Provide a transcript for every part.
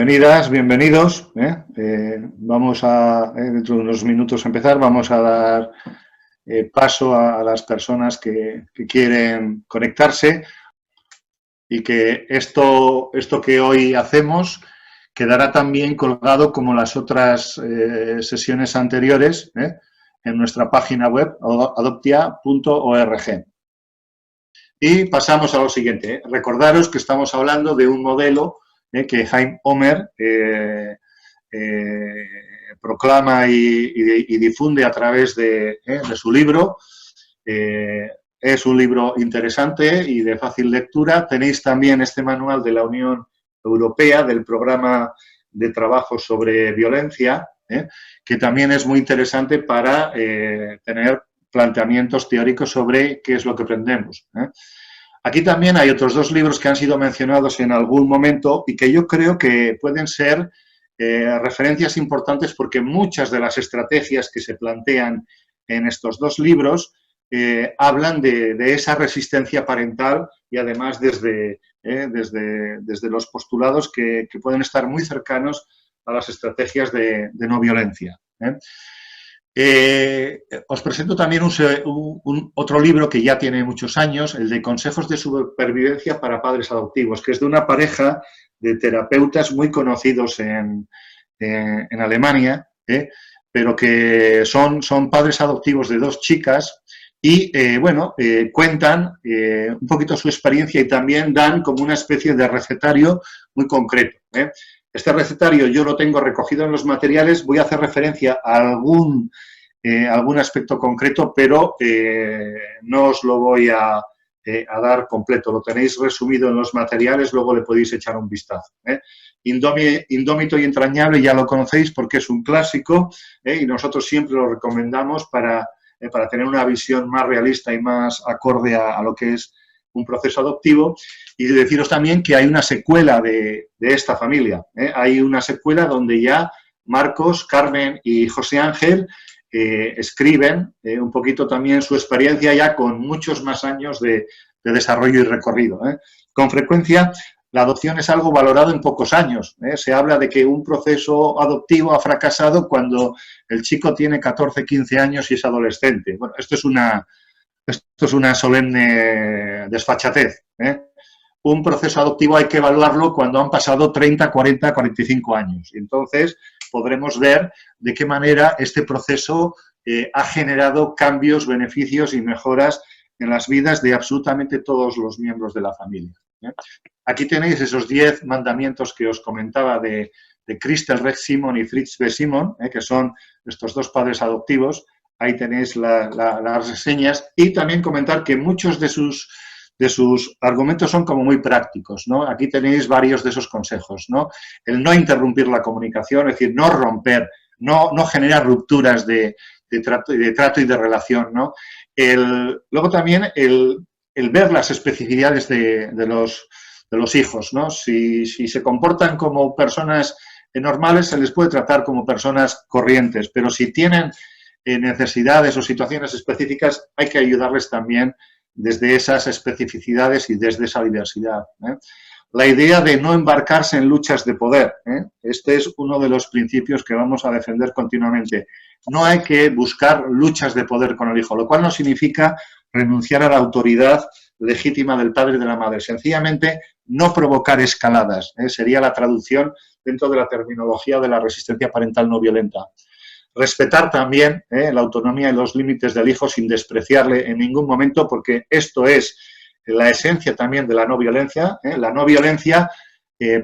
Bienvenidas, bienvenidos. Vamos a, dentro de unos minutos, empezar. Vamos a dar paso a las personas que quieren conectarse y que esto que hoy hacemos quedará también colgado como las otras sesiones anteriores en nuestra página web adoptia.org. Y pasamos a lo siguiente. Recordaros que estamos hablando de un modelo que Chaim Omer proclama y difunde a través de su libro. Es un libro interesante y de fácil lectura. Tenéis también este manual de la Unión Europea del Programa de Trabajo sobre Violencia, que también es muy interesante para tener planteamientos teóricos sobre qué es lo que aprendemos. Aquí también hay otros dos libros que han sido mencionados en algún momento y que yo creo que pueden ser referencias importantes porque muchas de las estrategias que se plantean en estos dos libros hablan de esa resistencia parental y además desde los postulados que pueden estar muy cercanos a las estrategias de no violencia. Os presento también otro libro que ya tiene muchos años, el de Consejos de Supervivencia para Padres Adoptivos, que es de una pareja de terapeutas muy conocidos en Alemania, pero que son padres adoptivos de dos chicas y, cuentan un poquito su experiencia y también dan como una especie de recetario muy concreto. Este recetario yo lo tengo recogido en los materiales, voy a hacer referencia a algún aspecto concreto, pero no os lo voy a dar completo. Lo tenéis resumido en los materiales, luego le podéis echar un vistazo. Indómito y entrañable ya lo conocéis porque es un clásico y nosotros siempre lo recomendamos para tener una visión más realista y más acorde a lo que es un proceso adoptivo. Y deciros también que hay una secuela de esta familia. Hay una secuela donde ya Marcos, Carmen y José Ángel escriben un poquito también su experiencia ya con muchos más años de desarrollo y recorrido. Con frecuencia la adopción es algo valorado en pocos años. Se habla de que un proceso adoptivo ha fracasado cuando el chico tiene 14, 15 años y es adolescente. Bueno, esto es una solemne desfachatez. Un proceso adoptivo hay que evaluarlo cuando han pasado 30, 40, 45 años. Y entonces podremos ver de qué manera este proceso ha generado cambios, beneficios y mejoras en las vidas de absolutamente todos los miembros de la familia. Aquí tenéis esos 10 mandamientos que os comentaba de Christel Rex Simon y Fritz B. Simon, que son estos dos padres adoptivos. Ahí tenéis las reseñas y también comentar que muchos de sus argumentos son como muy prácticos, ¿no? Aquí tenéis varios de esos consejos, ¿no? El no interrumpir la comunicación, es decir, no romper, no generar rupturas de trato y de relación, ¿no? Luego también el ver las especificidades de los hijos, ¿no? Si se comportan como personas normales, se les puede tratar como personas corrientes, pero si tienen necesidades o situaciones específicas, hay que ayudarles también desde esas especificidades y desde esa diversidad. La idea de no embarcarse en luchas de poder, este es uno de los principios que vamos a defender continuamente. No hay que buscar luchas de poder con el hijo, lo cual no significa renunciar a la autoridad legítima del padre y de la madre. Sencillamente, no provocar escaladas, sería la traducción dentro de la terminología de la resistencia parental no violenta. Respetar también la autonomía y los límites del hijo sin despreciarle en ningún momento, porque esto es la esencia también de la no violencia. La no violencia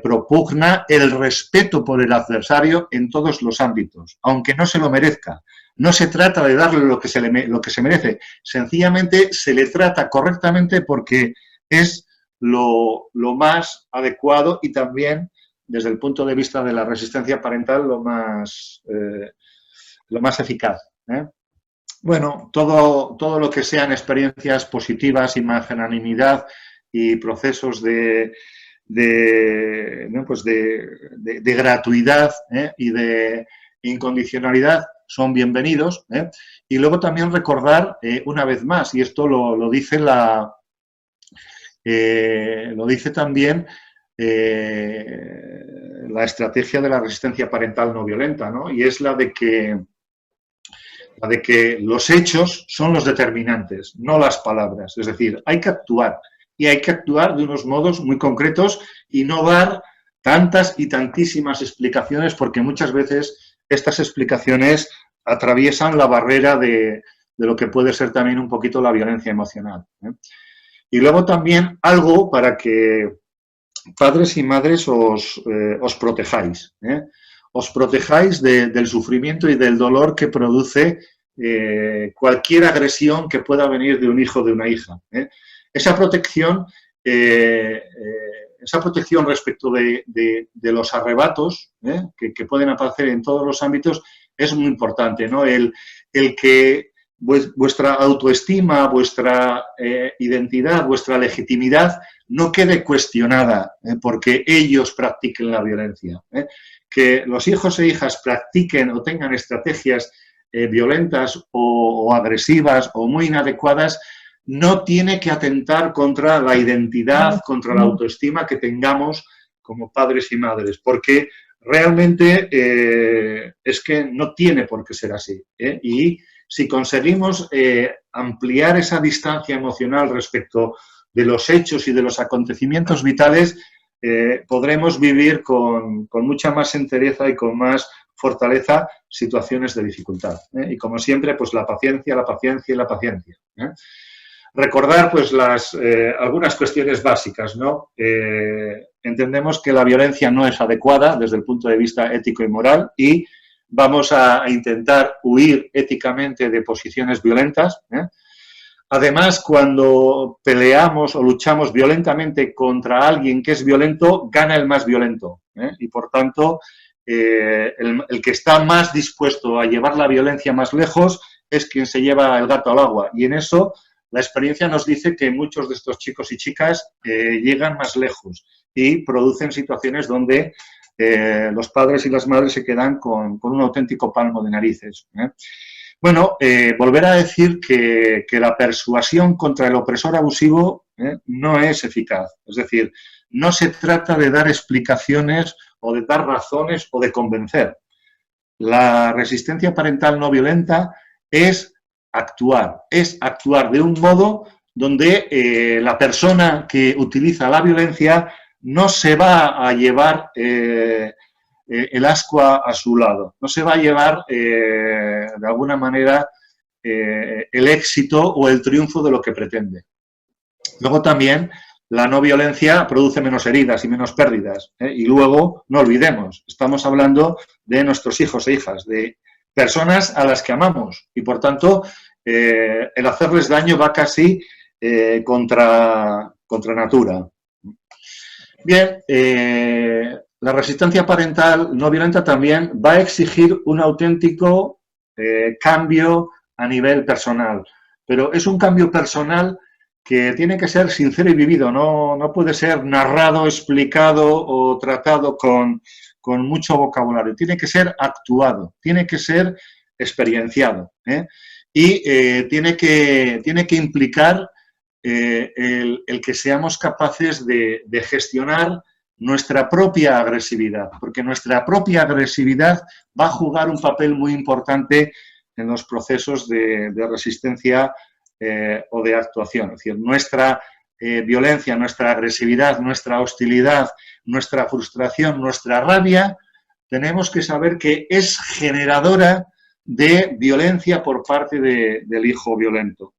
propugna el respeto por el adversario en todos los ámbitos, aunque no se lo merezca. No se trata de darle lo que se merece, sencillamente se le trata correctamente porque es lo más adecuado y también, desde el punto de vista de la resistencia parental, lo más eficaz. Bueno, todo lo que sean experiencias positivas y magnanimidad y procesos ¿no? Pues de gratuidad y de incondicionalidad son bienvenidos. Y luego también recordar una vez más, y esto lo dice lo dice también la estrategia de la resistencia parental no violenta, ¿no? Y es la de que los hechos son los determinantes, no las palabras. Es decir, hay que actuar y hay que actuar de unos modos muy concretos y no dar tantas y tantísimas explicaciones, porque muchas veces estas explicaciones atraviesan la barrera de lo que puede ser también un poquito la violencia emocional. Y luego también algo para que padres y madres os protejáis. Os protejáis del sufrimiento y del dolor que produce cualquier agresión que pueda venir de un hijo o de una hija. Esa protección respecto de los arrebatos que pueden aparecer en todos los ámbitos es muy importante, ¿no? El que vuestra autoestima, vuestra identidad, vuestra legitimidad no quede cuestionada porque ellos practiquen la violencia. Que los hijos e hijas practiquen o tengan estrategias violentas o agresivas o muy inadecuadas no tiene que atentar contra la identidad, contra la autoestima que tengamos como padres y madres, porque realmente es que no tiene por qué ser así. Y si conseguimos ampliar esa distancia emocional respecto de los hechos y de los acontecimientos vitales, podremos vivir con mucha más entereza y con más fortaleza situaciones de dificultad. Y como siempre, pues la paciencia, la paciencia y la paciencia. Recordar pues algunas cuestiones básicas, ¿no? Entendemos que la violencia no es adecuada desde el punto de vista ético y moral y vamos a intentar huir éticamente de posiciones violentas. Además, cuando peleamos o luchamos violentamente contra alguien que es violento, gana el más violento. Y por tanto, el que está más dispuesto a llevar la violencia más lejos es quien se lleva el gato al agua. Y en eso la experiencia nos dice que muchos de estos chicos y chicas llegan más lejos y producen situaciones donde los padres y las madres se quedan con un auténtico palmo de narices. Bueno, volver a decir que la persuasión contra el opresor abusivo no es eficaz. Es decir, no se trata de dar explicaciones o de dar razones o de convencer. La resistencia parental no violenta es actuar de un modo donde la persona que utiliza la violencia no se va a llevar el ascua a su lado, no se va a llevar de alguna manera el éxito o el triunfo de lo que pretende. Luego también la no violencia produce menos heridas y menos pérdidas. Y luego, no olvidemos, estamos hablando de nuestros hijos e hijas, de personas a las que amamos. Y por tanto, el hacerles daño va casi contra natura. Bien, la resistencia parental no violenta también va a exigir un auténtico cambio a nivel personal. Pero es un cambio personal que tiene que ser sincero y vivido, no puede ser narrado, explicado o tratado con mucho vocabulario. Tiene que ser actuado, tiene que ser experienciado. Y tiene que implicar el que seamos capaces de gestionar nuestra propia agresividad, porque nuestra propia agresividad va a jugar un papel muy importante en los procesos de resistencia o de actuación. Es decir, nuestra violencia, nuestra agresividad, nuestra hostilidad, nuestra frustración, nuestra rabia, tenemos que saber que es generadora de violencia por parte del hijo violento.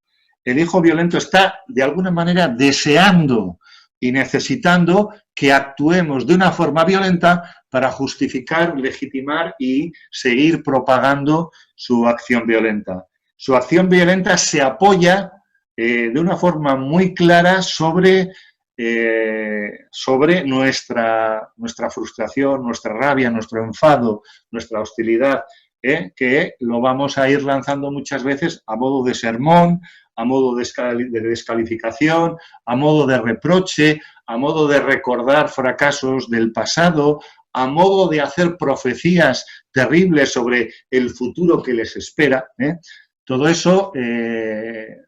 El hijo violento está, de alguna manera, deseando y necesitando que actuemos de una forma violenta para justificar, legitimar y seguir propagando su acción violenta. Su acción violenta se apoya de una forma muy clara sobre nuestra frustración, nuestra rabia, nuestro enfado, nuestra hostilidad. que lo vamos a ir lanzando muchas veces a modo de sermón, a modo de descalificación, a modo de reproche, a modo de recordar fracasos del pasado, a modo de hacer profecías terribles sobre el futuro que les espera. Todo eso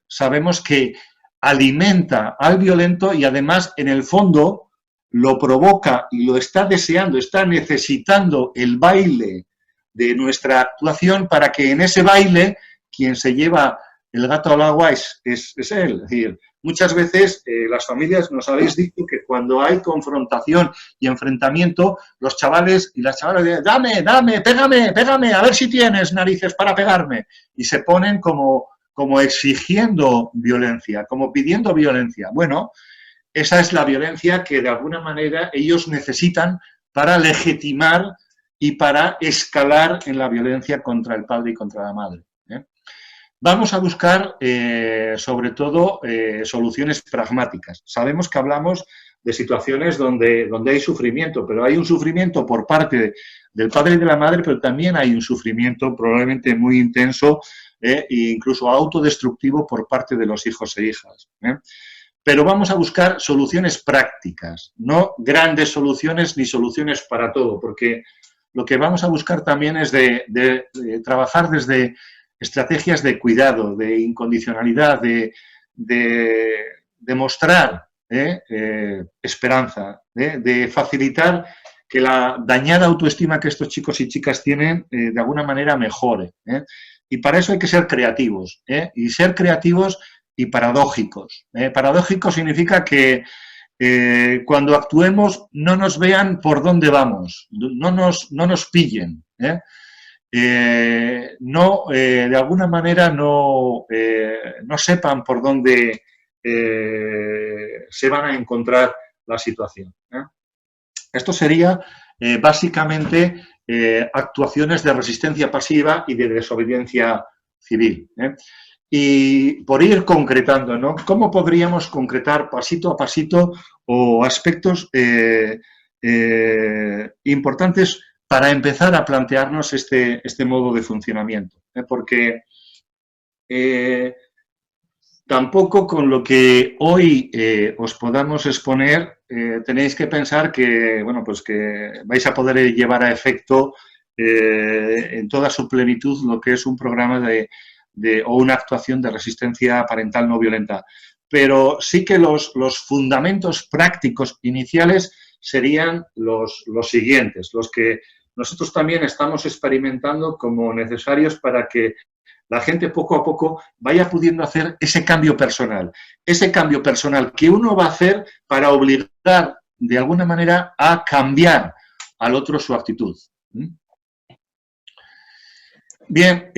sabemos que alimenta al violento y además en el fondo lo provoca y lo está deseando, está necesitando el baile de nuestra actuación para que en ese baile quien se lleva el gato al agua es él. Es decir, muchas veces las familias nos habéis dicho que cuando hay confrontación y enfrentamiento, los chavales y las chavalas dicen, dame, pégame, a ver si tienes narices para pegarme. Y se ponen como exigiendo violencia, como pidiendo violencia. Bueno, esa es la violencia que de alguna manera ellos necesitan para legitimar y para escalar en la violencia contra el padre y contra la madre. Vamos a buscar, sobre todo, soluciones pragmáticas. Sabemos que hablamos de situaciones donde hay sufrimiento, pero hay un sufrimiento por parte del padre y de la madre, pero también hay un sufrimiento probablemente muy intenso e incluso autodestructivo por parte de los hijos e hijas. Pero vamos a buscar soluciones prácticas, no grandes soluciones ni soluciones para todo, porque lo que vamos a buscar también es de trabajar desde estrategias de cuidado, de incondicionalidad, de mostrar esperanza, de facilitar que la dañada autoestima que estos chicos y chicas tienen de alguna manera mejore. Y para eso hay que ser creativos, y ser creativos y paradójicos. Paradójico significa que cuando actuemos no nos vean por dónde vamos, no nos pillen, de alguna manera no sepan por dónde se van a encontrar la situación. Esto sería básicamente actuaciones de resistencia pasiva y de desobediencia civil. Y por ir concretando, ¿no? ¿Cómo podríamos concretar pasito a pasito o aspectos importantes para empezar a plantearnos este modo de funcionamiento? Porque tampoco con lo que hoy os podamos exponer tenéis que pensar que, bueno, pues que vais a poder llevar a efecto en toda su plenitud lo que es un programa o una actuación de resistencia parental no violenta. Pero sí que los fundamentos prácticos iniciales serían los siguientes, los que nosotros también estamos experimentando como necesarios para que la gente poco a poco vaya pudiendo hacer ese cambio personal que uno va a hacer para obligar de alguna manera a cambiar al otro su actitud. Bien,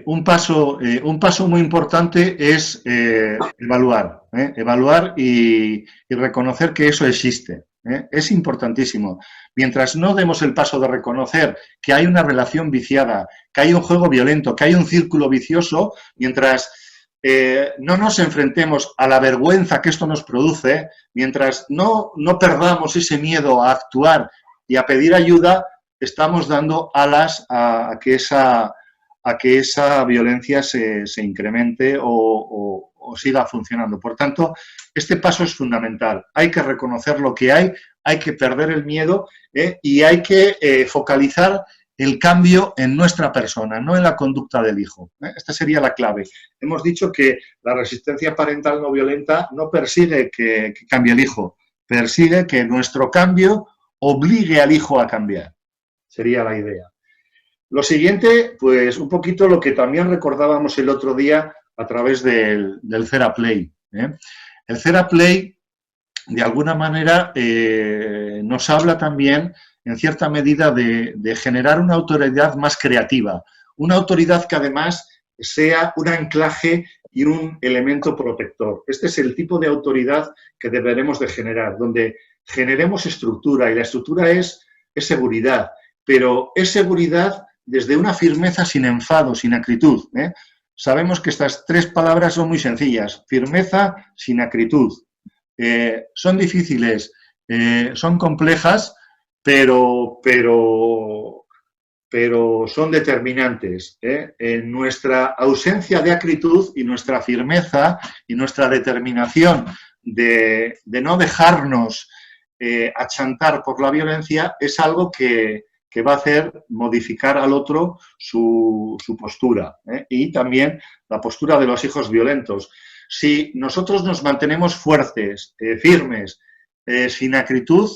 un paso muy importante es evaluar y reconocer que eso existe. Es importantísimo. Mientras no demos el paso de reconocer que hay una relación viciada, que hay un juego violento, que hay un círculo vicioso, mientras no nos enfrentemos a la vergüenza que esto nos produce, mientras no perdamos ese miedo a actuar y a pedir ayuda, estamos dando alas a que esa violencia se incremente o siga funcionando. Por tanto, este paso es fundamental. Hay que reconocer lo que hay que perder el miedo y hay que focalizar el cambio en nuestra persona, no en la conducta del hijo. Esta sería la clave. Hemos dicho que la resistencia parental no violenta no persigue que cambie el hijo, persigue que nuestro cambio obligue al hijo a cambiar. Sería la idea. Lo siguiente, pues un poquito lo que también recordábamos el otro día a través del Theraplay. El Theraplay, de alguna manera, nos habla también, en cierta medida, de generar una autoridad más creativa. Una autoridad que además sea un anclaje y un elemento protector. Este es el tipo de autoridad que deberemos de generar, donde generemos estructura, y la estructura es seguridad, pero es seguridad desde una firmeza sin enfado, sin acritud. Sabemos que estas tres palabras son muy sencillas: firmeza sin acritud. Son difíciles, son complejas, pero son determinantes. En nuestra ausencia de acritud y nuestra firmeza y nuestra determinación de no dejarnos achantar por la violencia es algo que va a hacer modificar al otro su postura, y también la postura de los hijos violentos. Si nosotros nos mantenemos fuertes, firmes, sin acritud,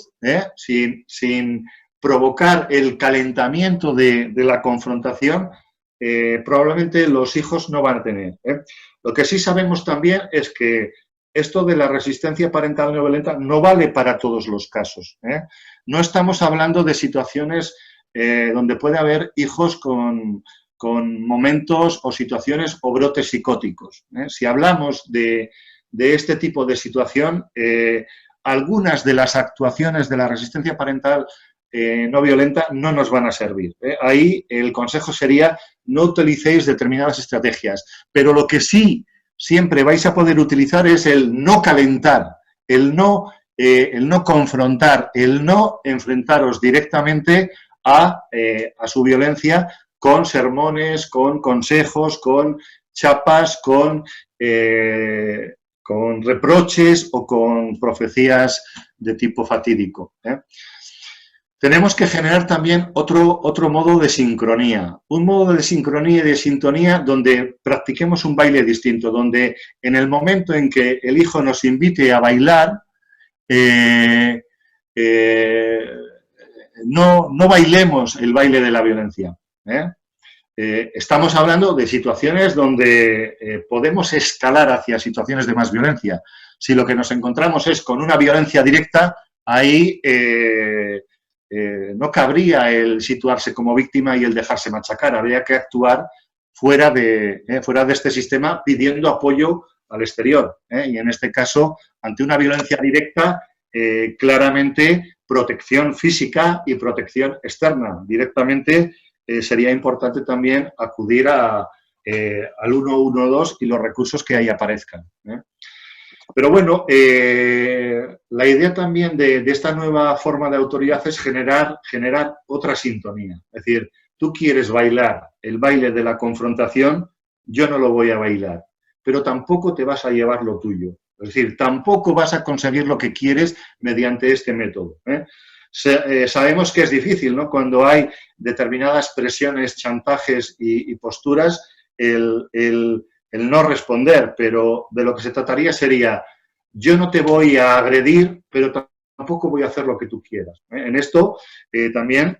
sin provocar el calentamiento de la confrontación, probablemente los hijos no van a tener. Lo que sí sabemos también es que esto de la resistencia parental no violenta no vale para todos los casos. No estamos hablando de situaciones donde puede haber hijos con momentos o situaciones o brotes psicóticos. Si hablamos de este tipo de situación, algunas de las actuaciones de la resistencia parental no violenta no nos van a servir. Ahí el consejo sería: no utilicéis determinadas estrategias, pero lo que sí siempre vais a poder utilizar es el no calentar, el no confrontar, el no enfrentaros directamente a su violencia con sermones, con consejos, con chapas, con reproches o con profecías de tipo fatídico. Tenemos que generar también otro modo de sincronía, un modo de sincronía y de sintonía donde practiquemos un baile distinto, donde en el momento en que el hijo nos invite a bailar, no bailemos el baile de la violencia. Estamos hablando de situaciones donde podemos escalar hacia situaciones de más violencia. Si lo que nos encontramos es con una violencia directa, ahí no cabría el situarse como víctima y el dejarse machacar. Habría que actuar fuera de este sistema pidiendo apoyo al exterior. Y en este caso, ante una violencia directa, claramente protección física y protección externa. Directamente sería importante también acudir al 112 y los recursos que ahí aparezcan. Pero bueno, la idea también de esta nueva forma de autoridad es generar otra sintonía. Es decir, tú quieres bailar el baile de la confrontación, yo no lo voy a bailar, pero tampoco te vas a llevar lo tuyo. Es decir, tampoco vas a conseguir lo que quieres mediante este método. Sabemos que es difícil, ¿no? Cuando hay determinadas presiones, chantajes y posturas, el no responder, pero de lo que se trataría sería: yo no te voy a agredir, pero tampoco voy a hacer lo que tú quieras. En esto también,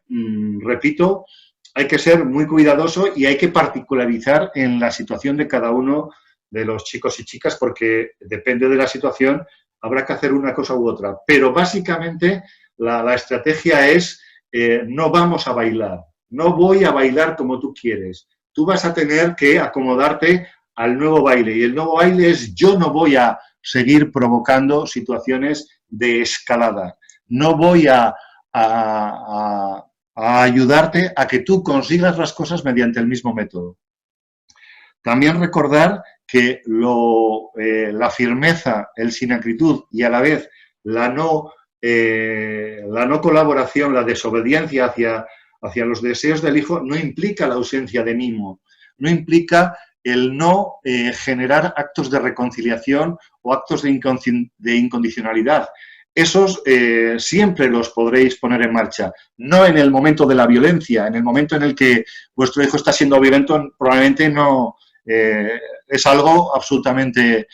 repito, hay que ser muy cuidadoso y hay que particularizar en la situación de cada uno de los chicos y chicas, porque depende de la situación, habrá que hacer una cosa u otra. Pero básicamente la estrategia es: no vamos a bailar, no voy a bailar como tú quieres. Tú vas a tener que acomodarte al nuevo baile, y el nuevo baile es: yo no voy a seguir provocando situaciones de escalada, no voy a ayudarte a que tú consigas las cosas mediante el mismo método. También recordar que la firmeza, el sin acritud y a la vez la no colaboración, la desobediencia hacia los deseos del hijo no implica la ausencia de mimo, no implica el no generar actos de reconciliación o actos de incondicionalidad. Esos siempre los podréis poner en marcha, no en el momento de la violencia. En el momento en el que vuestro hijo está siendo violento, probablemente no es algo absolutamente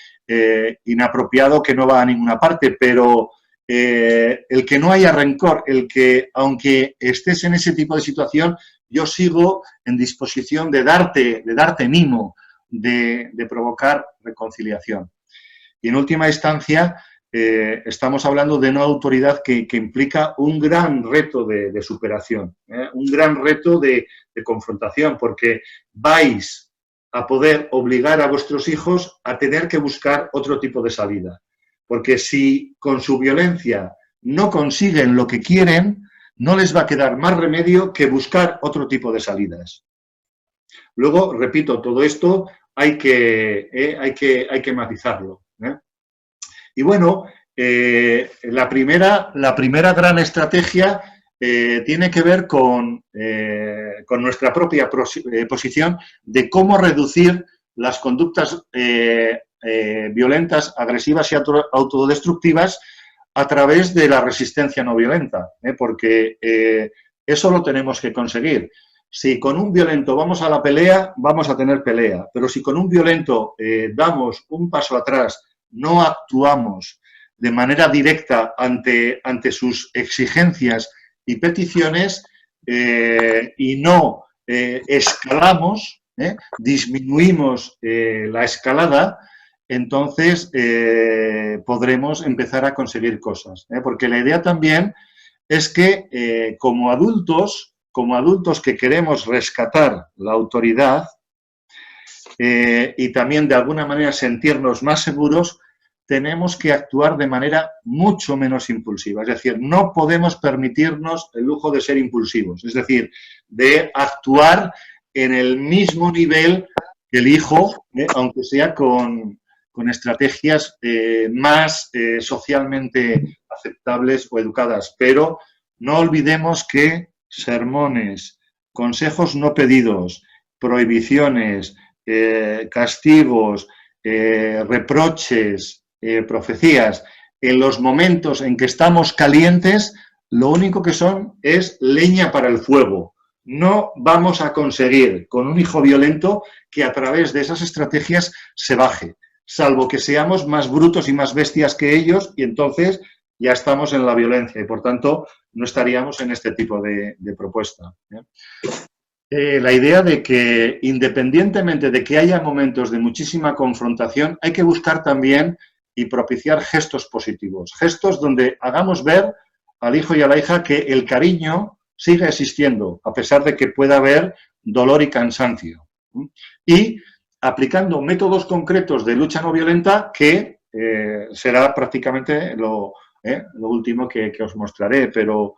inapropiado que no va a ninguna parte, pero el que no haya rencor, el que aunque estés en ese tipo de situación, yo sigo en disposición de darte mimo, de provocar reconciliación. Y en última instancia, estamos hablando de una autoridad que implica un gran reto de superación, un gran reto de confrontación, porque vais a poder obligar a vuestros hijos a tener que buscar otro tipo de salida. Porque si con su violencia no consiguen lo que quieren, no les va a quedar más remedio que buscar otro tipo de salidas. Luego, repito, todo esto hay que matizarlo. Y bueno, la primera gran estrategia tiene que ver con nuestra propia posición de cómo reducir las conductas violentas, agresivas y autodestructivas a través de la resistencia no violenta, porque eso lo tenemos que conseguir. Si con un violento vamos a la pelea, vamos a tener pelea, pero si con un violento damos un paso atrás, no actuamos de manera directa ante sus exigencias y peticiones y no escalamos, disminuimos la escalada, entonces podremos empezar a conseguir cosas. Porque la idea también es que como adultos que queremos rescatar la autoridad y también de alguna manera sentirnos más seguros, tenemos que actuar de manera mucho menos impulsiva. Es decir, no podemos permitirnos el lujo de ser impulsivos, es decir, de actuar en el mismo nivel que el hijo, aunque sea con estrategias más socialmente aceptables o educadas. Pero no olvidemos que sermones, consejos no pedidos, prohibiciones, castigos, reproches, profecías, en los momentos en que estamos calientes, lo único que son es leña para el fuego. No vamos a conseguir con un hijo violento que a través de esas estrategias se baje, salvo que seamos más brutos y más bestias que ellos, y entonces ya estamos en la violencia y, por tanto, no estaríamos en este tipo de propuesta. La idea de que, independientemente de que haya momentos de muchísima confrontación, hay que buscar también y propiciar gestos positivos, gestos donde hagamos ver al hijo y a la hija que el cariño sigue existiendo, a pesar de que pueda haber dolor y cansancio. Y aplicando métodos concretos de lucha no violenta que será prácticamente lo último que os mostraré, pero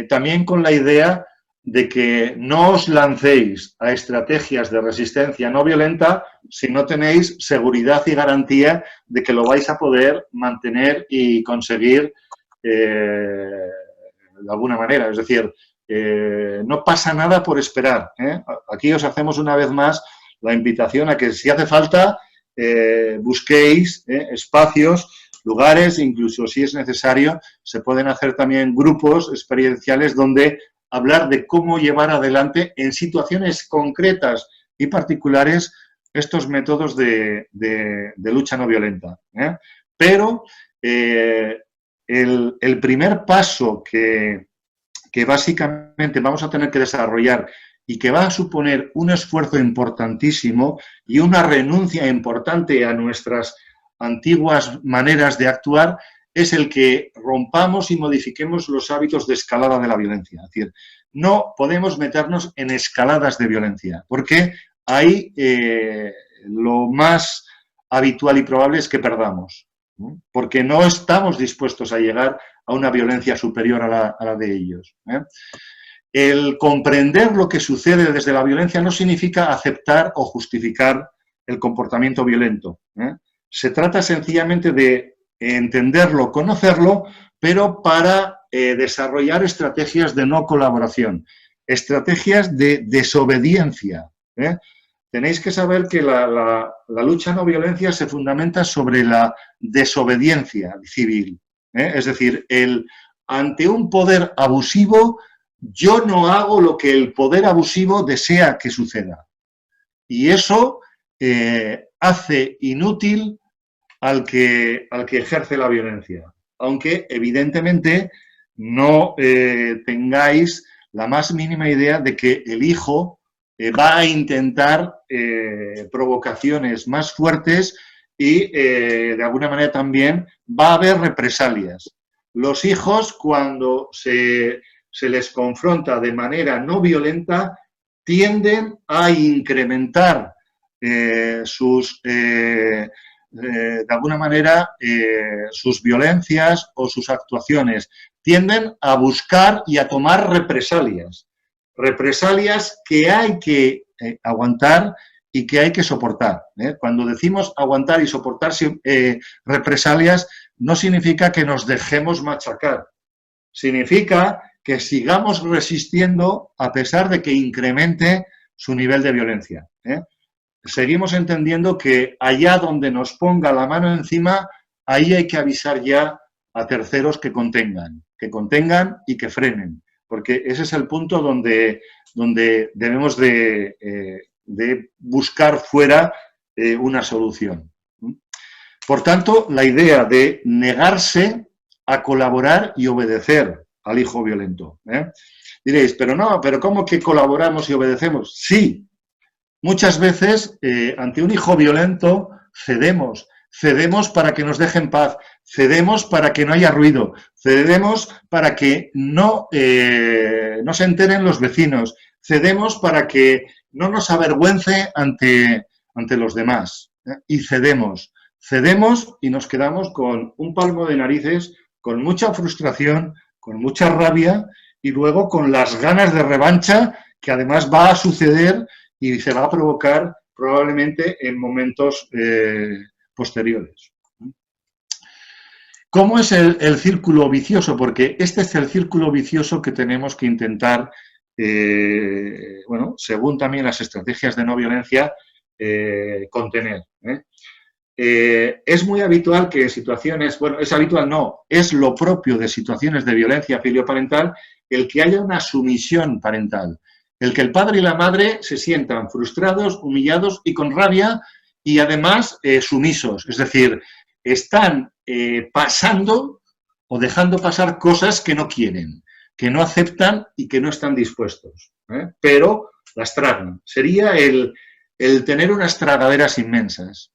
también con la idea de que no os lancéis a estrategias de resistencia no violenta si no tenéis seguridad y garantía de que lo vais a poder mantener y conseguir de alguna manera. Es decir, no pasa nada por esperar. Aquí os hacemos una vez más la invitación a que, si hace falta, busquéis espacios, lugares, incluso si es necesario, se pueden hacer también grupos experienciales donde hablar de cómo llevar adelante en situaciones concretas y particulares estos métodos de lucha no violenta. Pero el primer paso que básicamente vamos a tener que desarrollar y que va a suponer un esfuerzo importantísimo y una renuncia importante a nuestras antiguas maneras de actuar, es el que rompamos y modifiquemos los hábitos de escalada de la violencia. Es decir, no podemos meternos en escaladas de violencia, porque ahí lo más habitual y probable es que perdamos, ¿no? Porque no estamos dispuestos a llegar a una violencia superior a la de ellos. El comprender lo que sucede desde la violencia no significa aceptar o justificar el comportamiento violento. Se trata sencillamente de entenderlo, conocerlo, pero para desarrollar estrategias de no colaboración, estrategias de desobediencia. Tenéis que saber que la lucha no violencia se fundamenta sobre la desobediencia civil. Es decir, ante un poder abusivo, yo no hago lo que el poder abusivo desea que suceda. Y eso hace inútil al que ejerce la violencia, aunque evidentemente no tengáis la más mínima idea de que el hijo va a intentar provocaciones más fuertes y de alguna manera también va a haber represalias. Los hijos, cuando se les confronta de manera no violenta, tienden a incrementar de alguna manera sus violencias o sus actuaciones, tienden a buscar y a tomar represalias que hay que aguantar y que hay que soportar. Cuando decimos aguantar y soportar represalias, no significa que nos dejemos machacar, significa que sigamos resistiendo a pesar de que incremente su nivel de violencia. Seguimos entendiendo que allá donde nos ponga la mano encima, ahí hay que avisar ya a terceros que contengan y que frenen, porque ese es el punto donde debemos de buscar fuera una solución. Por tanto, la idea de negarse a colaborar y obedecer al hijo violento. Diréis, pero ¿cómo que colaboramos y obedecemos? Sí, muchas veces ante un hijo violento cedemos para que nos dejen paz, cedemos para que no haya ruido, cedemos para que no se enteren los vecinos, cedemos para que no nos avergüence ante los demás. Y cedemos y nos quedamos con un palmo de narices, con mucha frustración, con mucha rabia y luego con las ganas de revancha que además va a suceder y se va a provocar probablemente en momentos posteriores. ¿Cómo es el círculo vicioso? Porque este es el círculo vicioso que tenemos que intentar, según también las estrategias de no violencia, contener. Es muy habitual que situaciones, es habitual no, es lo propio de situaciones de violencia filioparental el que haya una sumisión parental, el que el padre y la madre se sientan frustrados, humillados y con rabia y además sumisos, es decir, están pasando o dejando pasar cosas que no quieren, que no aceptan y que no están dispuestos, pero las tragan. Sería el tener unas tragaderas inmensas.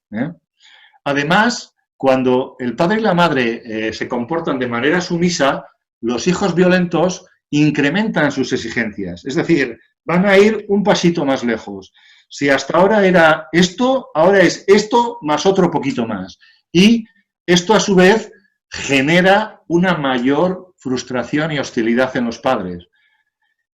Además, cuando el padre y la madre se comportan de manera sumisa, los hijos violentos incrementan sus exigencias, es decir, van a ir un pasito más lejos. Si hasta ahora era esto, ahora es esto más otro poquito más. Y esto a su vez genera una mayor frustración y hostilidad en los padres.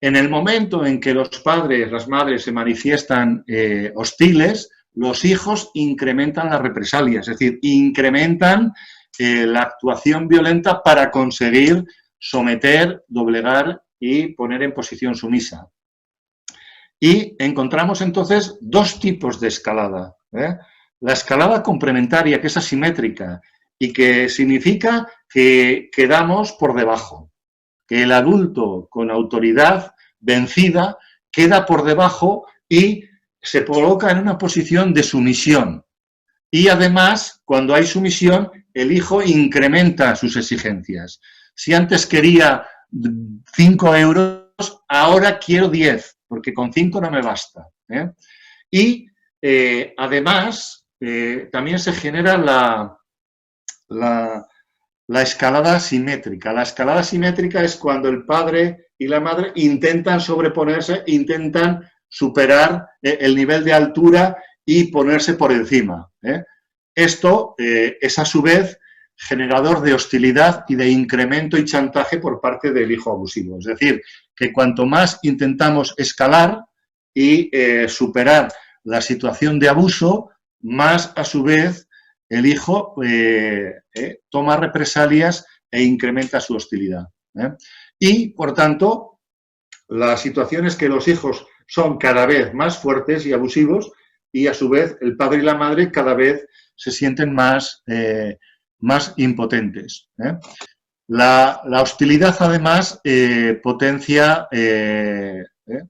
En el momento en que los padres, las madres se manifiestan hostiles, los hijos incrementan las represalias, es decir, incrementan la actuación violenta para conseguir someter, doblegar y poner en posición sumisa. Y encontramos entonces dos tipos de escalada. La escalada complementaria, que es asimétrica y que significa que quedamos por debajo, que el adulto con autoridad vencida queda por debajo y se coloca en una posición de sumisión. Y además, cuando hay sumisión, el hijo incrementa sus exigencias. Si antes quería 5 euros, ahora quiero 10, porque con 5 no me basta. Y además, también se genera la escalada simétrica. La escalada simétrica es cuando el padre y la madre intentan sobreponerse, intentan superar el nivel de altura y ponerse por encima. Esto es a su vez generador de hostilidad y de incremento y chantaje por parte del hijo abusivo. Es decir, que cuanto más intentamos escalar y superar la situación de abuso, más a su vez el hijo toma represalias e incrementa su hostilidad. Y, por tanto, la situación es que los hijos son cada vez más fuertes y abusivos y, a su vez, el padre y la madre cada vez se sienten más impotentes. La hostilidad, además, potencia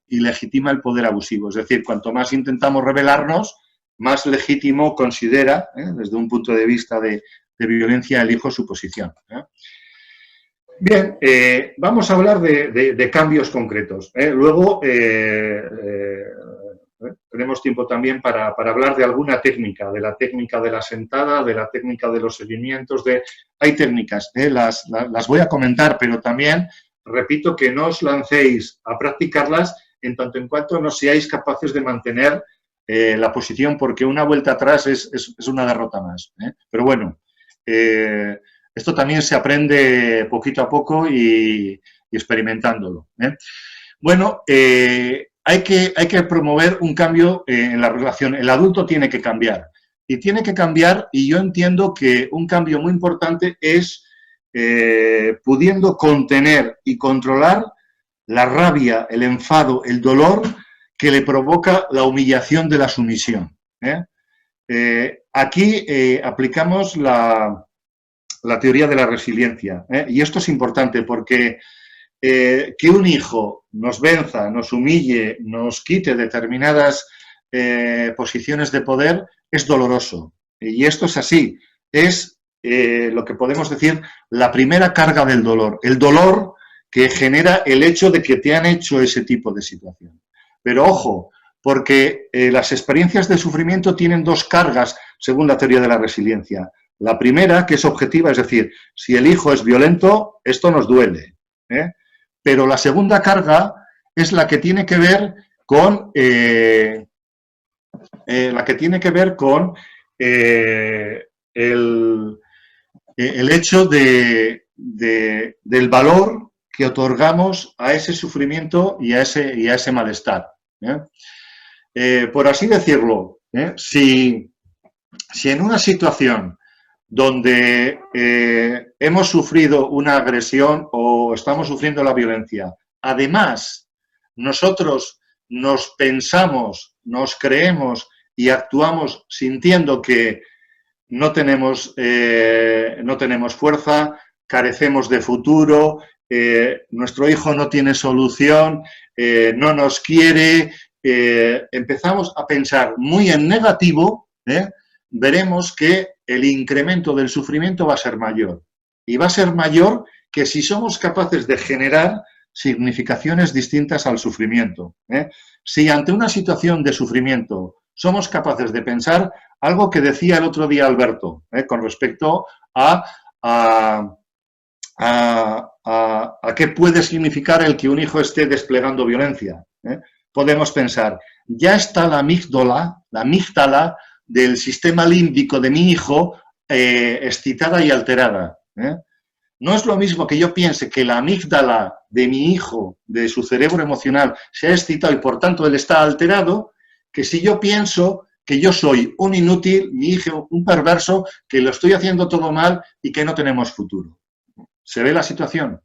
y legitima el poder abusivo. Es decir, cuanto más intentamos rebelarnos, más legítimo considera, desde un punto de vista de violencia, el hijo su posición. Bien, vamos a hablar de cambios concretos. Luego tenemos tiempo también para hablar de alguna técnica, de la técnica de la sentada, de la técnica de los seguimientos. Hay técnicas, las voy a comentar, pero también repito que no os lancéis a practicarlas en tanto en cuanto no seáis capaces de mantener la posición, porque una vuelta atrás es una derrota más. Pero bueno, esto también se aprende poquito a poco y experimentándolo. Bueno, hay que promover un cambio en la relación. El adulto tiene que cambiar. Y tiene que cambiar, y yo entiendo que un cambio muy importante es pudiendo contener y controlar la rabia, el enfado, el dolor que le provoca la humillación de la sumisión. Aquí aplicamos la teoría de la resiliencia, y esto es importante porque que un hijo nos venza, nos humille, nos quite determinadas posiciones de poder es doloroso. Y esto es así, es lo que podemos decir la primera carga del dolor, el dolor que genera el hecho de que te han hecho ese tipo de situación. Pero ojo, porque las experiencias de sufrimiento tienen dos cargas según la teoría de la resiliencia. La primera, que es objetiva, es decir, si el hijo es violento, esto nos duele. Pero la segunda carga es la que tiene que ver con el hecho del valor que otorgamos a ese sufrimiento y a ese malestar. Por así decirlo, si en una situación donde hemos sufrido una agresión o estamos sufriendo la violencia, además nosotros nos pensamos, nos creemos y actuamos sintiendo que no tenemos fuerza, carecemos de futuro, nuestro hijo no tiene solución, no nos quiere, empezamos a pensar muy en negativo, veremos que el incremento del sufrimiento va a ser mayor. Y va a ser mayor que si somos capaces de generar significaciones distintas al sufrimiento. Si ante una situación de sufrimiento somos capaces de pensar algo que decía el otro día Alberto, con respecto a qué puede significar el que un hijo esté desplegando violencia. Podemos pensar, ya está la amígdala del sistema límbico de mi hijo excitada y alterada. No es lo mismo que yo piense que la amígdala de mi hijo, de su cerebro emocional, se ha excitado y por tanto él está alterado, que si yo pienso que yo soy un inútil, mi hijo un perverso, que lo estoy haciendo todo mal y que no tenemos futuro. ¿Se ve la situación?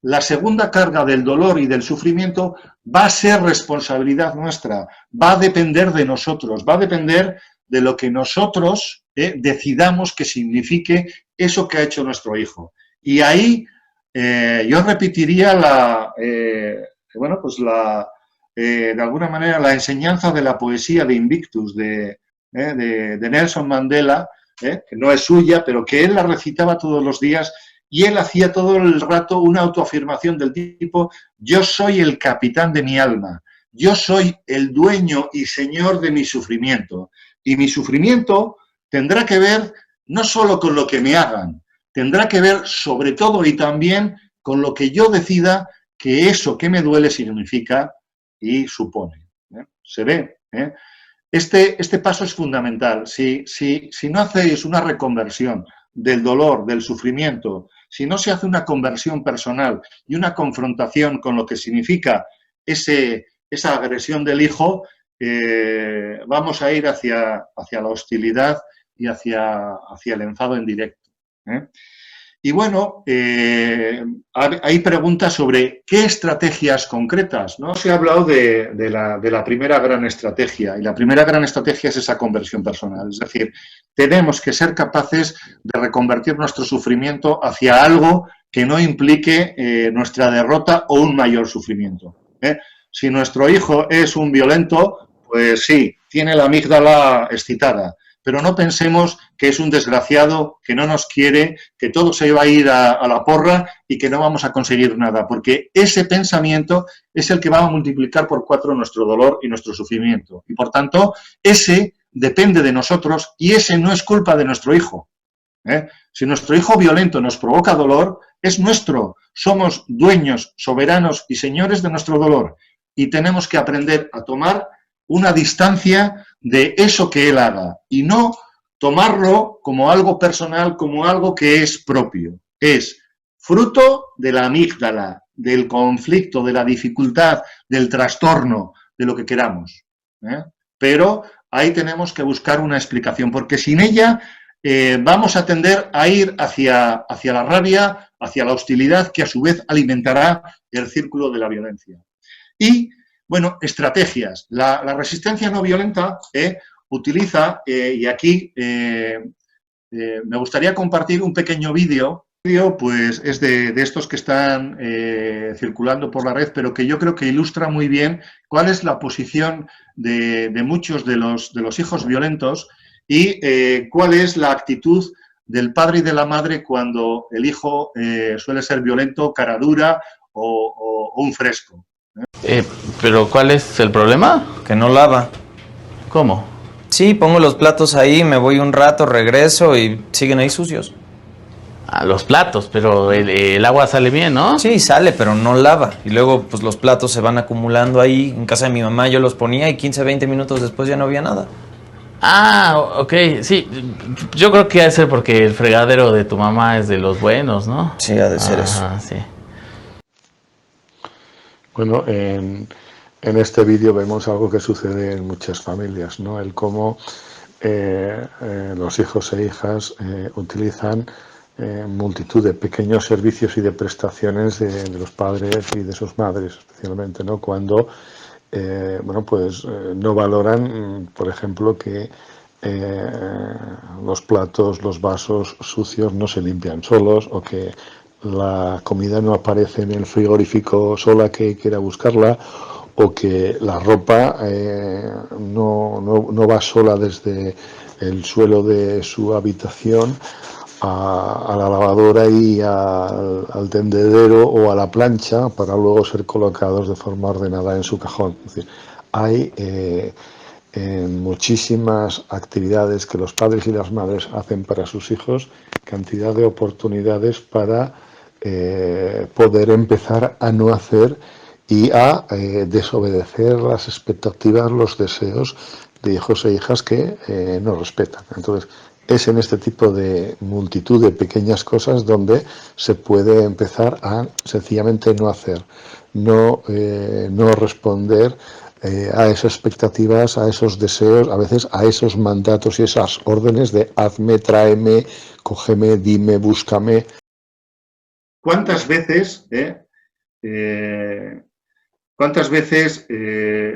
La segunda carga del dolor y del sufrimiento va a ser responsabilidad nuestra, va a depender de nosotros, va a depender de lo que nosotros decidamos que signifique eso que ha hecho nuestro hijo. Y ahí yo repetiría de alguna manera la enseñanza de la poesía de Invictus de Nelson Mandela, que no es suya, pero que él la recitaba todos los días y él hacía todo el rato una autoafirmación del tipo: yo soy el capitán de mi alma, yo soy el dueño y señor de mi sufrimiento. Y mi sufrimiento tendrá que ver no solo con lo que me hagan, tendrá que ver sobre todo y también con lo que yo decida que eso que me duele significa y supone. ¿Se ve? Este paso es fundamental. Si no hacéis una reconversión del dolor, del sufrimiento, si no se hace una conversión personal y una confrontación con lo que significa esa agresión del hijo, vamos a ir hacia la hostilidad y hacia el enfado en directo. Y bueno, hay preguntas sobre qué estrategias concretas, ¿no? Se ha hablado de la primera gran estrategia, y la primera gran estrategia es esa conversión personal. Es decir, tenemos que ser capaces de reconvertir nuestro sufrimiento hacia algo que no implique nuestra derrota o un mayor sufrimiento. Si nuestro hijo es un violento, pues sí, tiene la amígdala excitada, pero no pensemos que es un desgraciado, que no nos quiere, que todo se va a ir a la porra y que no vamos a conseguir nada, porque ese pensamiento es el que va a multiplicar por 4 nuestro dolor y nuestro sufrimiento. Y por tanto, ese depende de nosotros y ese no es culpa de nuestro hijo. Si nuestro hijo violento nos provoca dolor, es nuestro. Somos dueños, soberanos y señores de nuestro dolor. Y tenemos que aprender a tomar una distancia de eso que él haga y no tomarlo como algo personal, como algo que es propio. Es fruto de la amígdala, del conflicto, de la dificultad, del trastorno, de lo que queramos. Pero ahí tenemos que buscar una explicación, porque sin ella vamos a tender a ir hacia la rabia, hacia la hostilidad, que a su vez alimentará el círculo de la violencia. Y, bueno, estrategias. La resistencia no violenta utiliza, y aquí me gustaría compartir un pequeño vídeo. Pues es de estos que están circulando por la red, pero que yo creo que ilustra muy bien cuál es la posición de muchos de los hijos violentos y cuál es la actitud del padre y de la madre cuando el hijo suele ser violento, cara dura o un fresco. ¿Pero cuál es el problema? Que no lava. ¿Cómo? Sí, pongo los platos ahí, me voy un rato, regreso y siguen ahí sucios. Ah, los platos, pero el agua sale bien, ¿no? Sí, sale, pero no lava. Y luego, pues los platos se van acumulando ahí. En casa de mi mamá yo los ponía y 15, 20 minutos después ya no había nada. Ah, ok, sí. Yo creo que ha de ser porque el fregadero de tu mamá es de los buenos, ¿no? Sí, ha de ser eso. Sí. Bueno, en este vídeo vemos algo que sucede en muchas familias, ¿no? El cómo los hijos e hijas utilizan multitud de pequeños servicios y de prestaciones de los padres y de sus madres, especialmente, ¿no? Cuando bueno, pues no valoran, por ejemplo, que los platos, los vasos sucios no se limpian solos, o que la comida no aparece en el frigorífico sola, que hay que ir a buscarla, o que la ropa no va sola desde el suelo de su habitación a la lavadora y al tendedero o a la plancha para luego ser colocados de forma ordenada en su cajón. Es decir, hay en muchísimas actividades que los padres y las madres hacen para sus hijos cantidad de oportunidades para poder empezar a no hacer y a desobedecer las expectativas, los deseos de hijos e hijas que no respetan. Entonces, es en este tipo de multitud de pequeñas cosas donde se puede empezar a sencillamente no hacer, no responder a esas expectativas, a esos deseos, a veces a esos mandatos y esas órdenes de hazme, tráeme, cógeme, dime, búscame. ¿Cuántas veces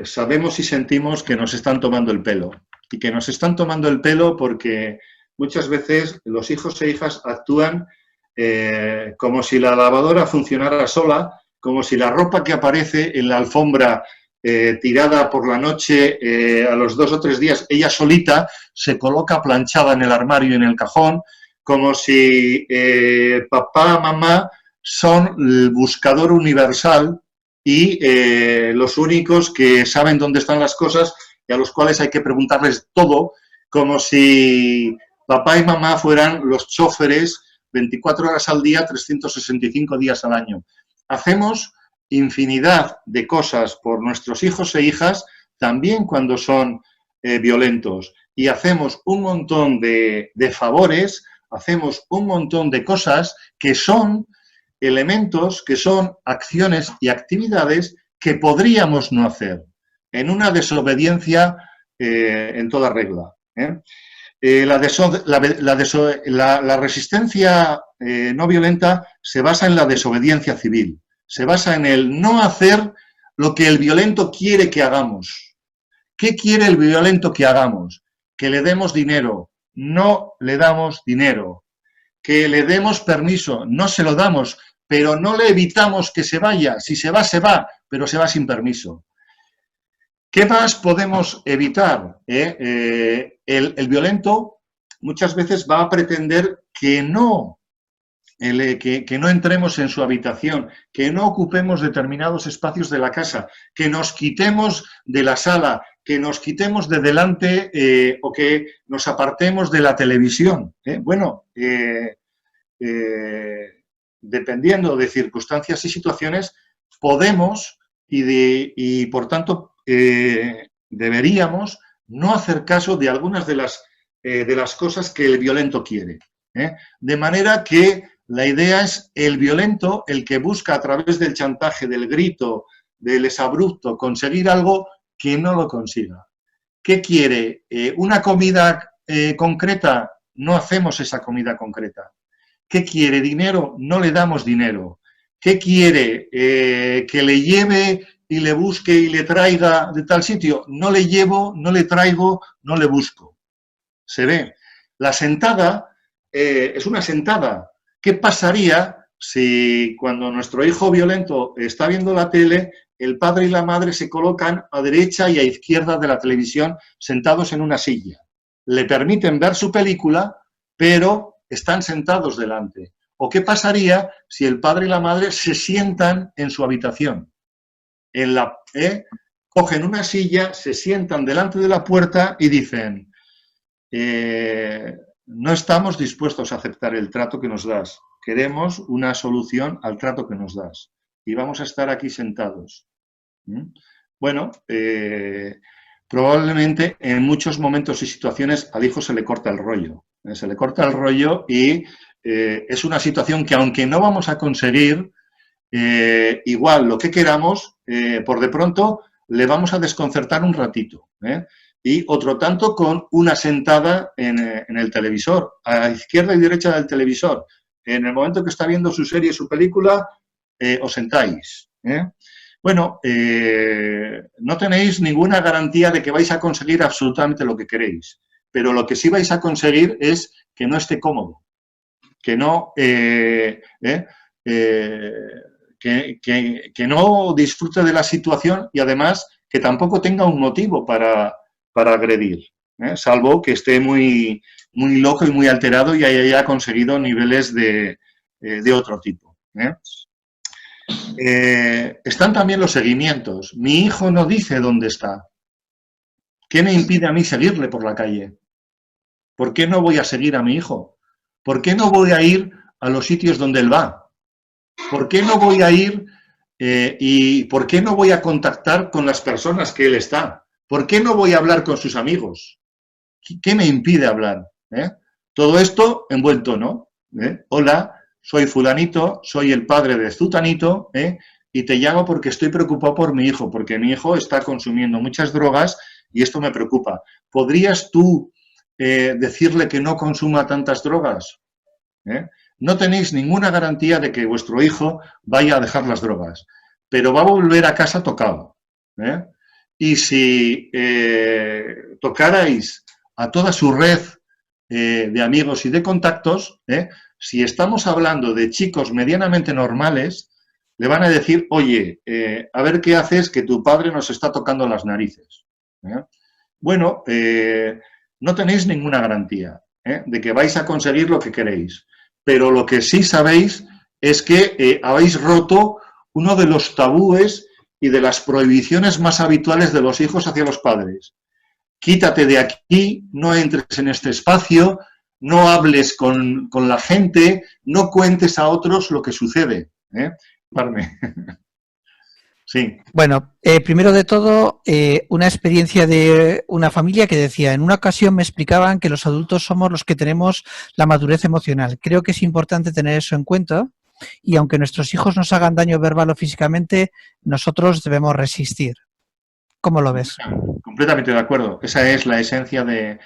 sabemos y sentimos que nos están tomando el pelo? Y que nos están tomando el pelo porque muchas veces los hijos e hijas actúan como si la lavadora funcionara sola, como si la ropa que aparece en la alfombra tirada por la noche a los 2 o 3 días, ella solita se coloca planchada en el armario y en el cajón, como si papá, mamá son el buscador universal y los únicos que saben dónde están las cosas y a los cuales hay que preguntarles todo, como si papá y mamá fueran los choferes 24 horas al día, 365 días al año. Hacemos infinidad de cosas por nuestros hijos e hijas, también cuando son violentos, y hacemos un montón de favores, hacemos un montón de cosas que son elementos, que son acciones y actividades que podríamos no hacer, en una desobediencia en toda regla. La resistencia no violenta se basa en la desobediencia civil, se basa en el no hacer lo que el violento quiere que hagamos. ¿Qué quiere el violento que hagamos? Que le demos dinero, no le damos dinero. Que le demos permiso, no se lo damos, pero no le evitamos que se vaya. Si se va, pero se va sin permiso. ¿Qué más podemos evitar? El violento muchas veces va a pretender que no entremos en su habitación, que no ocupemos determinados espacios de la casa, que nos quitemos de la sala, que nos quitemos de delante o que nos apartemos de la televisión. Bueno, dependiendo de circunstancias y situaciones, podemos y por tanto deberíamos no hacer caso de algunas de las cosas que el violento quiere. De manera que la idea es el violento, el que busca a través del chantaje, del grito, del exabrupto, conseguir algo que no lo consiga. ¿Qué quiere? ¿Una comida concreta? No hacemos esa comida concreta. ¿Qué quiere? ¿Dinero? No le damos dinero. ¿Qué quiere? ¿Que le lleve y le busque y le traiga de tal sitio? No le llevo, no le traigo, no le busco. Se ve. La sentada es una sentada. ¿Qué pasaría si cuando nuestro hijo violento está viendo la tele, el padre y la madre se colocan a derecha y a izquierda de la televisión sentados en una silla? Le permiten ver su película, pero están sentados delante. ¿O qué pasaría si el padre y la madre se sientan en su habitación? Cogen una silla, se sientan delante de la puerta y dicen, no estamos dispuestos a aceptar el trato que nos das. Queremos una solución al trato que nos das. Y vamos a estar aquí sentados. Bueno, probablemente en muchos momentos y situaciones al hijo se le corta el rollo. Se le corta el rollo y es una situación que, aunque no vamos a conseguir igual lo que queramos, por de pronto le vamos a desconcertar un ratito. Y otro tanto con una sentada en el televisor, a izquierda y derecha del televisor. En el momento que está viendo su serie, su película, os sentáis. Bueno, no tenéis ninguna garantía de que vais a conseguir absolutamente lo que queréis, pero lo que sí vais a conseguir es que no esté cómodo, que no, que no disfrute de la situación y además que tampoco tenga un motivo para agredir, salvo que esté muy, muy loco y muy alterado y haya conseguido niveles de otro tipo. Están también los seguimientos. Mi hijo no dice dónde está. ¿Qué me impide a mí seguirle por la calle? ¿Por qué no voy a seguir a mi hijo? ¿Por qué no voy a ir a los sitios donde él va? ¿Por qué no voy a ir y por qué no voy a contactar con las personas que él está? ¿Por qué no voy a hablar con sus amigos? ¿Qué me impide hablar? Todo esto envuelto, ¿no? Hola, soy fulanito, soy el padre de zutanito, y te llamo porque estoy preocupado por mi hijo, porque mi hijo está consumiendo muchas drogas y esto me preocupa. ¿Podrías tú decirle que no consuma tantas drogas? No tenéis ninguna garantía de que vuestro hijo vaya a dejar las drogas, pero va a volver a casa tocado. Y si tocarais a toda su red de amigos y de contactos, si estamos hablando de chicos medianamente normales, le van a decir, oye, a ver qué haces que tu padre nos está tocando las narices. Bueno, no tenéis ninguna garantía de que vais a conseguir lo que queréis, pero lo que sí sabéis es que habéis roto uno de los tabúes y de las prohibiciones más habituales de los hijos hacia los padres. Quítate de aquí, no entres en este espacio, no hables con la gente, no cuentes a otros lo que sucede. Sí. Bueno, primero de todo, una experiencia de una familia que decía, en una ocasión me explicaban que los adultos somos los que tenemos la madurez emocional. Creo que es importante tener eso en cuenta y aunque nuestros hijos nos hagan daño verbal o físicamente, nosotros debemos resistir. ¿Cómo lo ves? Completamente de acuerdo. Esa es la esencia de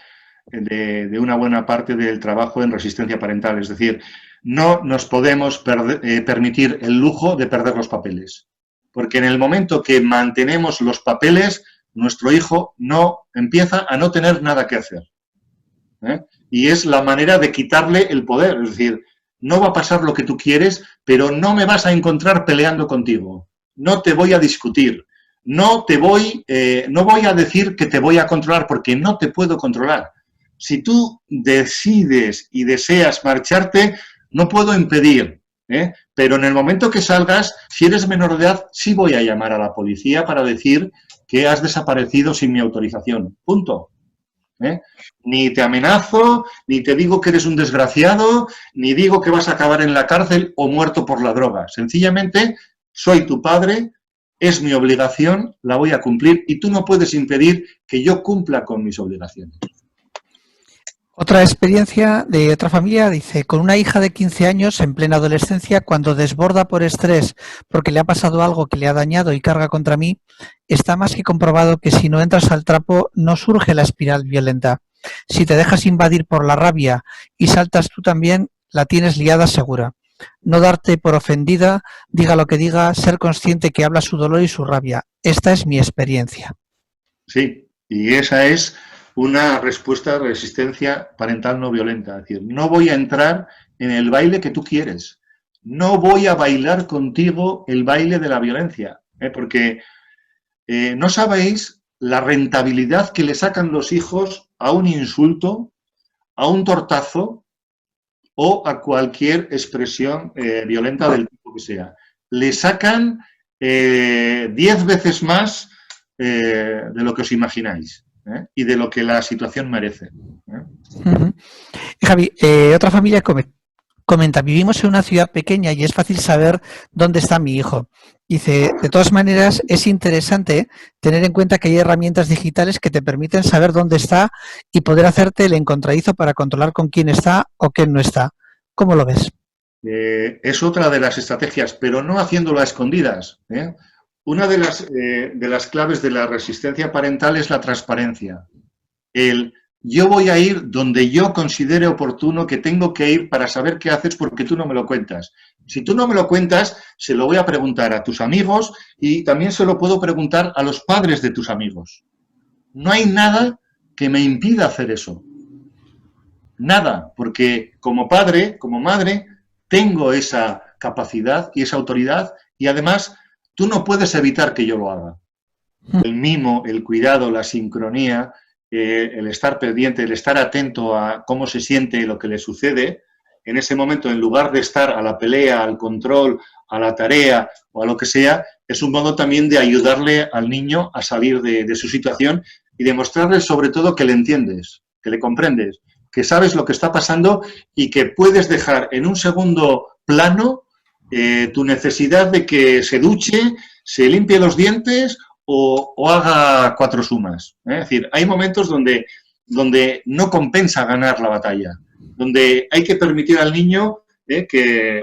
una buena parte del trabajo en resistencia parental. Es decir, no nos podemos permitir el lujo de perder los papeles. Porque en el momento que mantenemos los papeles, nuestro hijo no empieza a no tener nada que hacer. Y es la manera de quitarle el poder. Es decir, no va a pasar lo que tú quieres, pero no me vas a encontrar peleando contigo. No te voy a discutir. No voy a decir que te voy a controlar porque no te puedo controlar. Si tú decides y deseas marcharte, no puedo impedir. Pero en el momento que salgas, si eres menor de edad, sí voy a llamar a la policía para decir que has desaparecido sin mi autorización. Punto. Ni te amenazo, ni te digo que eres un desgraciado, ni digo que vas a acabar en la cárcel o muerto por la droga. Sencillamente, soy tu padre, es mi obligación, la voy a cumplir y tú no puedes impedir que yo cumpla con mis obligaciones. Otra experiencia de otra familia dice, con una hija de 15 años en plena adolescencia, cuando desborda por estrés porque le ha pasado algo que le ha dañado y carga contra mí, está más que comprobado que si no entras al trapo no surge la espiral violenta. Si te dejas invadir por la rabia y saltas tú también, la tienes liada segura. No darte por ofendida, diga lo que diga, ser consciente que habla su dolor y su rabia. Esta es mi experiencia. Sí, y esa es una respuesta de resistencia parental no violenta. Es decir, no voy a entrar en el baile que tú quieres. No voy a bailar contigo el baile de la violencia, porque no sabéis la rentabilidad que le sacan los hijos a un insulto, a un tortazo o a cualquier expresión violenta del tipo que sea. Le sacan 10 veces más de lo que os imagináis y de lo que la situación merece. Javi, otra familia comenta, vivimos en una ciudad pequeña y es fácil saber dónde está mi hijo. Dice, de todas maneras, es interesante tener en cuenta que hay herramientas digitales que te permiten saber dónde está y poder hacerte el encontradizo para controlar con quién está o quién no está. ¿Cómo lo ves? Es otra de las estrategias, pero no haciéndolo a escondidas. Una de las claves de la resistencia parental es la transparencia. Yo voy a ir donde yo considere oportuno que tengo que ir para saber qué haces porque tú no me lo cuentas. Si tú no me lo cuentas, se lo voy a preguntar a tus amigos y también se lo puedo preguntar a los padres de tus amigos. No hay nada que me impida hacer eso. Nada, porque como padre, como madre, tengo esa capacidad y esa autoridad y además tú no puedes evitar que yo lo haga. El mimo, el cuidado, la sincronía, el estar pendiente, el estar atento a cómo se siente lo que le sucede, en ese momento, en lugar de estar a la pelea, al control, a la tarea o a lo que sea, es un modo también de ayudarle al niño a salir de su situación y demostrarle sobre todo que le entiendes, que le comprendes, que sabes lo que está pasando y que puedes dejar en un segundo plano tu necesidad de que se duche, se limpie los dientes o haga 4 sumas. Es decir, hay momentos donde no compensa ganar la batalla, donde hay que permitir al niño que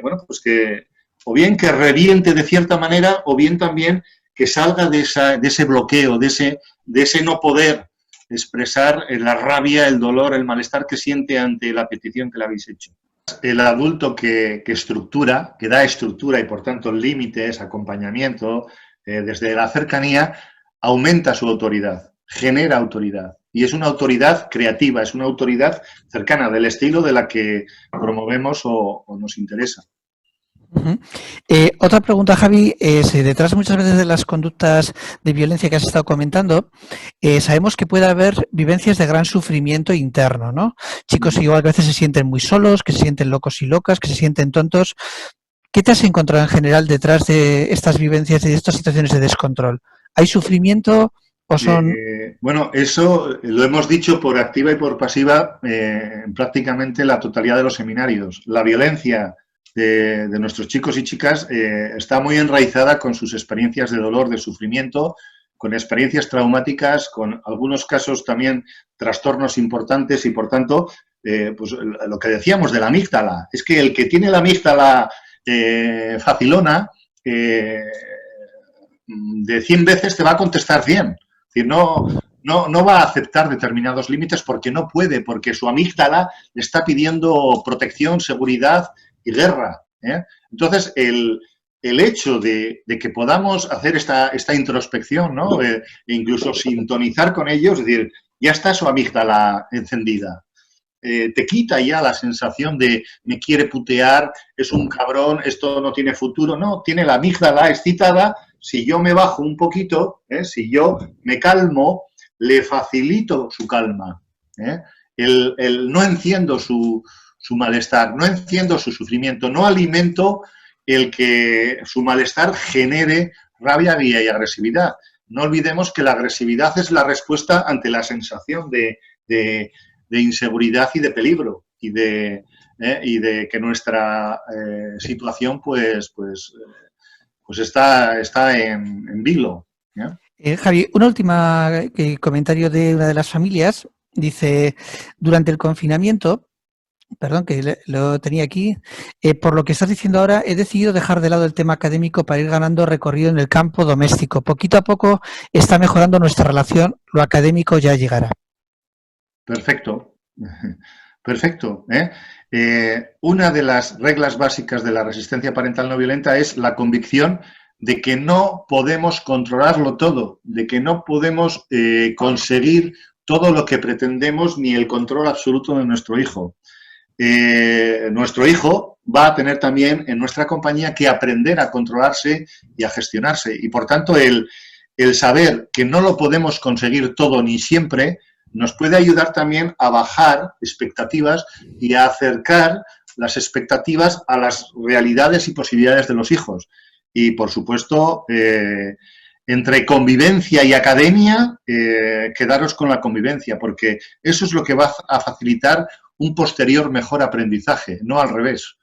o bien que reviente de cierta manera o bien también que salga de ese bloqueo, de ese no poder expresar la rabia, el dolor, el malestar que siente ante la petición que le habéis hecho. El adulto que estructura, que da estructura y por tanto límites, acompañamiento, desde la cercanía, aumenta su autoridad, genera autoridad. Y es una autoridad creativa, es una autoridad cercana del estilo de la que promovemos o nos interesa. Otra pregunta, Javi, es detrás muchas veces de las conductas de violencia que has estado comentando, sabemos que puede haber vivencias de gran sufrimiento interno, ¿no? Chicos igual que a veces se sienten muy solos, que se sienten locos y locas, que se sienten tontos. ¿Qué te has encontrado en general detrás de estas vivencias y de estas situaciones de descontrol? ¿Hay sufrimiento o son...? Bueno, eso lo hemos dicho por activa y por pasiva en prácticamente la totalidad de los seminarios. La violencia de nuestros chicos y chicas está muy enraizada con sus experiencias de dolor, de sufrimiento, con experiencias traumáticas, con algunos casos también trastornos importantes y, por tanto, pues lo que decíamos de la amígdala, es que el que tiene la amígdala facilona, de 100 veces te va a contestar 100. Es decir, no va a aceptar determinados límites porque no puede, porque su amígdala le está pidiendo protección, seguridad y guerra. Entonces, el hecho de que podamos hacer esta introspección, ¿no? E incluso sintonizar con ellos, es decir, ya está su amígdala encendida. Te quita ya la sensación de me quiere putear, es un cabrón, esto no tiene futuro. No, tiene la amígdala excitada. Si yo me bajo un poquito, si yo me calmo, le facilito su calma. No enciendo su malestar, no enciendo su sufrimiento, no alimento el que su malestar genere rabia y agresividad. No olvidemos que la agresividad es la respuesta ante la sensación de inseguridad y de peligro y de que nuestra situación pues está en vilo. Javi, una última comentario de una de las familias. Dice, durante el confinamiento, perdón, que lo tenía aquí, por lo que estás diciendo ahora, he decidido dejar de lado el tema académico para ir ganando recorrido en el campo doméstico. Poquito a poco está mejorando nuestra relación, lo académico ya llegará. Perfecto. Perfecto. Una de las reglas básicas de la resistencia parental no violenta es la convicción de que no podemos controlarlo todo, de que no podemos conseguir todo lo que pretendemos ni el control absoluto de nuestro hijo. Nuestro hijo va a tener también en nuestra compañía que aprender a controlarse y a gestionarse. Y por tanto, el saber que no lo podemos conseguir todo ni siempre nos puede ayudar también a bajar expectativas y a acercar las expectativas a las realidades y posibilidades de los hijos. Y, por supuesto, entre convivencia y academia, quedaros con la convivencia, porque eso es lo que va a facilitar un posterior mejor aprendizaje, no al revés.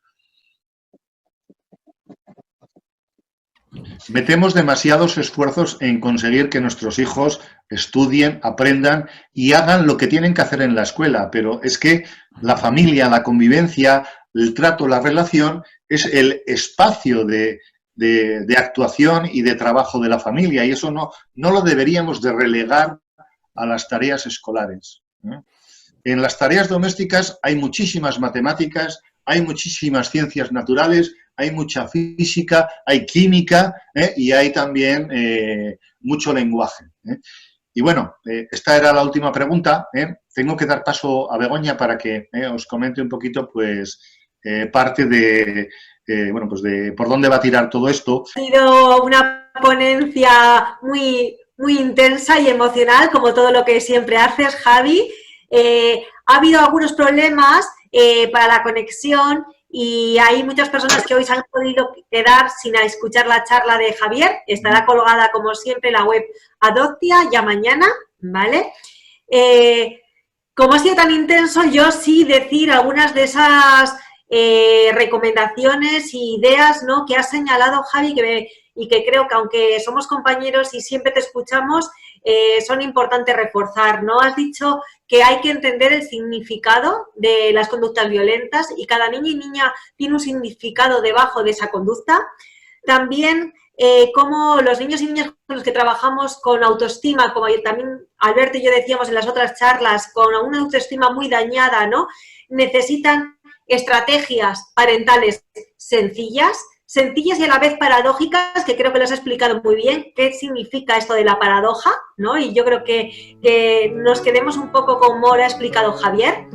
Metemos demasiados esfuerzos en conseguir que nuestros hijos estudien, aprendan y hagan lo que tienen que hacer en la escuela, pero es que la familia, la convivencia, el trato, la relación es el espacio de actuación y de trabajo de la familia, y eso no lo deberíamos de relegar a las tareas escolares. En las tareas domésticas hay muchísimas matemáticas, hay muchísimas ciencias naturales, hay mucha física, hay química y hay también mucho lenguaje. Y bueno, esta era la última pregunta. Tengo que dar paso a Begoña para que os comente un poquito, pues, parte de, bueno, pues de por dónde va a tirar todo esto. Ha sido una ponencia muy, muy intensa y emocional, como todo lo que siempre haces, Javi. Ha habido algunos problemas para la conexión y hay muchas personas que hoy se han podido quedar sin escuchar la charla de Javier. Estará colgada, como siempre, en la web Adoptia ya mañana, ¿vale? Como ha sido tan intenso, yo sí decir algunas de esas recomendaciones y ideas, ¿no?, que has señalado, Javi, y que creo que aunque somos compañeros y siempre te escuchamos, son importantes reforzar, ¿no? Has dicho que hay que entender el significado de las conductas violentas y cada niño y niña tiene un significado debajo de esa conducta. También cómo los niños y niñas con los que trabajamos con autoestima, como también Alberto y yo decíamos en las otras charlas, con una autoestima muy dañada, ¿no?, necesitan estrategias parentales sencillas y a la vez paradójicas, que creo que lo has explicado muy bien, qué significa esto de la paradoja, ¿no? Y yo creo que nos quedemos un poco como lo ha explicado Javier,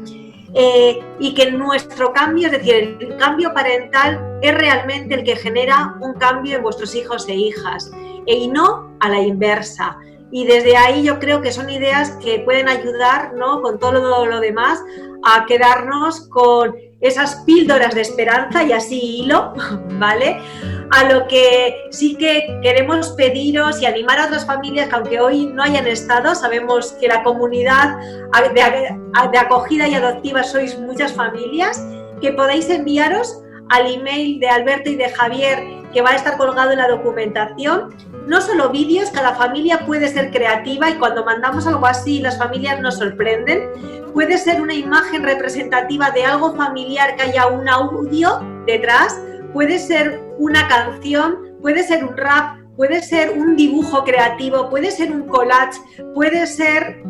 y que nuestro cambio, es decir, el cambio parental es realmente el que genera un cambio en vuestros hijos e hijas, y no a la inversa. Y desde ahí yo creo que son ideas que pueden ayudar, ¿no?, con todo lo demás, a quedarnos con esas píldoras de esperanza y así hilo, ¿vale? A lo que sí que queremos pediros y animar a otras familias que aunque hoy no hayan estado, sabemos que la comunidad de acogida y adoptiva sois muchas familias, que podáis enviaros al email de Alberto y de Javier, que va a estar colgado en la documentación. No solo vídeos, cada familia puede ser creativa y cuando mandamos algo así las familias nos sorprenden. Puede ser una imagen representativa de algo familiar, que haya un audio detrás, puede ser una canción, puede ser un rap, puede ser un dibujo creativo, puede ser un collage, puede ser,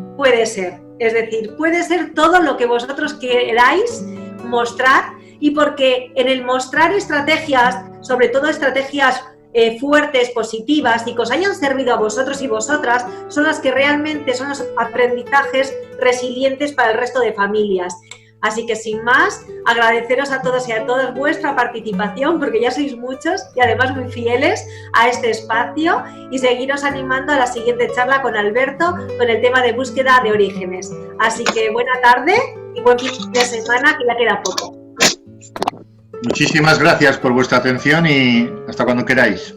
es decir, puede ser todo lo que vosotros queráis mostrar, y porque en el mostrar estrategias, sobre todo estrategias fuertes, positivas y que os hayan servido a vosotros y vosotras, son las que realmente son los aprendizajes resilientes para el resto de familias. Así que sin más, agradeceros a todos y a todas vuestra participación, porque ya sois muchos y además muy fieles a este espacio, y seguiros animando a la siguiente charla con Alberto con el tema de búsqueda de orígenes. Así que buena tarde y buen fin de semana, que ya queda poco. Muchísimas gracias por vuestra atención y hasta cuando queráis.